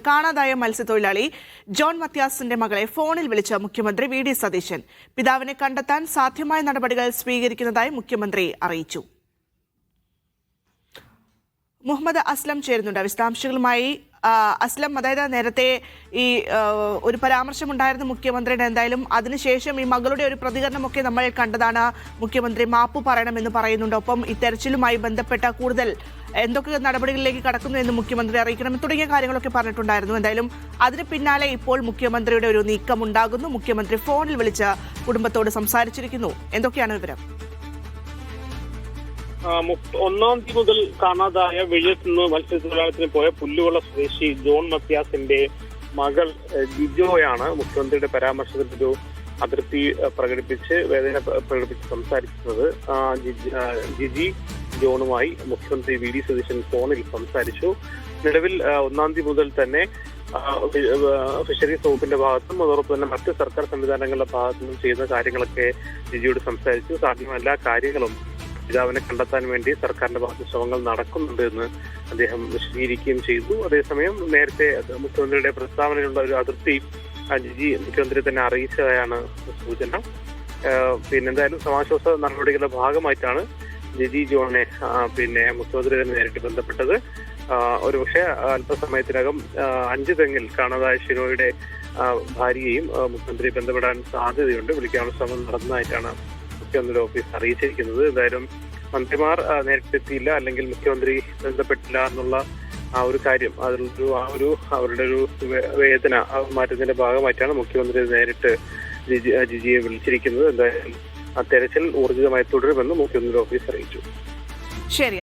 കാണാതായ മത്സ്യത്തൊഴിലാളി ജോൺ മത്യാസിന്റെ മകളെ ഫോണിൽ വിളിച്ച മുഖ്യമന്ത്രി വി.ഡി. സതീശൻ പിതാവിനെ കണ്ടെത്താൻ സാധ്യമായ നടപടികൾ സ്വീകരിക്കുന്നതായി മുഖ്യമന്ത്രി അറിയിച്ചു. മുഹമ്മദ് അസ്ലം ചേരുന്നുണ്ട് വിശദാംശങ്ങളുമായി. അസ്ലം, അതായത് നേരത്തെ ഈ ഒരു പരാമർശമുണ്ടായിരുന്നു മുഖ്യമന്ത്രിയുടെ, എന്തായാലും അതിനുശേഷം ഈ മകളുടെ ഒരു പ്രതികരണമൊക്കെ നമ്മൾ കണ്ടതാണ്. മുഖ്യമന്ത്രി മാപ്പ് പറയണമെന്ന് പറയുന്നുണ്ട്. ഒപ്പം ഈ തെരച്ചിലുമായി ബന്ധപ്പെട്ട കൂടുതൽ എന്തൊക്കെ നടപടികളിലേക്ക് കടക്കുന്നു എന്ന് മുഖ്യമന്ത്രി അറിയിക്കണം തുടങ്ങിയ കാര്യങ്ങളൊക്കെ പറഞ്ഞിട്ടുണ്ടായിരുന്നു. എന്തായാലും അതിന് പിന്നാലെ ഇപ്പോൾ മുഖ്യമന്ത്രിയുടെ ഒരു നീക്കം ഉണ്ടാകുന്നു. മുഖ്യമന്ത്രി ഫോണിൽ വിളിച്ച് കുടുംബത്തോട് സംസാരിച്ചിരിക്കുന്നു. എന്തൊക്കെയാണ് വിവരം? 1-ാം തീയതി മുതൽ കാണാതായ വിഴിഞ്ഞത്ത് നിന്ന് മത്സ്യത്തൊഴിലാളത്തിന് പോയ പുല്ലുവള്ള സ്വദേശി ജോൺ മത്യാസിന്റെ മകൾ ജിജോയാണ് മുഖ്യമന്ത്രിയുടെ പരാമർശത്തിലൊരു അതൃപ്തി പ്രകടിപ്പിച്ച് വേദന പ്രകടിപ്പിച്ച് സംസാരിക്കുന്നത്. ജിജി ജോണുമായി മുഖ്യമന്ത്രി വി.ഡി. സതീശൻ ഫോണിൽ സംസാരിച്ചു. നിലവിൽ 1-ാം തീയതി മുതൽ തന്നെ ഫിഷറീസ് വകുപ്പിന്റെ ഭാഗത്തും അതോടൊപ്പം തന്നെ മറ്റ് സർക്കാർ സംവിധാനങ്ങളുടെ ഭാഗത്തുനിന്നും ചെയ്യുന്ന കാര്യങ്ങളൊക്കെ ജിജിയോട് സംസാരിച്ചു. സാധ്യമായ എല്ലാ കാര്യങ്ങളും പിതാവിനെ കണ്ടെത്താൻ വേണ്ടി സർക്കാരിന്റെ ഭാഗത്ത് ശ്രമങ്ങൾ നടക്കുന്നുണ്ട് എന്ന് അദ്ദേഹം വിശദീകരിക്കുകയും ചെയ്തു. അതേസമയം നേരത്തെ മുഖ്യമന്ത്രിയുടെ പ്രസ്താവനയിലുള്ള ഒരു അതിർത്തി ജിജി മുഖ്യമന്ത്രി തന്നെ അറിയിച്ചതായാണ് സൂചന. എന്തായാലും സമാശ്വാസ നടപടികളുടെ ഭാഗമായിട്ടാണ് ജിജി ജോണിനെ മുഖ്യമന്ത്രി തന്നെ നേരിട്ട് ബന്ധപ്പെട്ടത്. ഒരുപക്ഷെ അല്പസമയത്തിനകം 5 തെങ്ങിൽ കാണാതായ ഷിനോയുടെ ഭാര്യയെയും മുഖ്യമന്ത്രി ബന്ധപ്പെടാൻ സാധ്യതയുണ്ട്. വിളിക്കാനുള്ള ശ്രമം നടന്നതായിട്ടാണ് മുഖ്യമന്ത്രിയുടെ ഓഫീസ് അറിയിച്ചിരിക്കുന്നത്. എന്തായാലും മന്ത്രിമാർ നേരിട്ടെത്തിയില്ല, അല്ലെങ്കിൽ മുഖ്യമന്ത്രി ബന്ധപ്പെട്ടില്ല എന്നുള്ള ആ ഒരു കാര്യം, അവരുടെ ഒരു വേദന മാറ്റുന്നതിന്റെ ഭാഗമായിട്ടാണ് മുഖ്യമന്ത്രി നേരിട്ട് ജിജിയെ വിളിച്ചിരിക്കുന്നത്. എന്തായാലും ആ തെരച്ചിൽ ഊർജിതമായി തുടരുമെന്ന് മുഖ്യമന്ത്രി ഓഫീസ് അറിയിച്ചു. ശരി.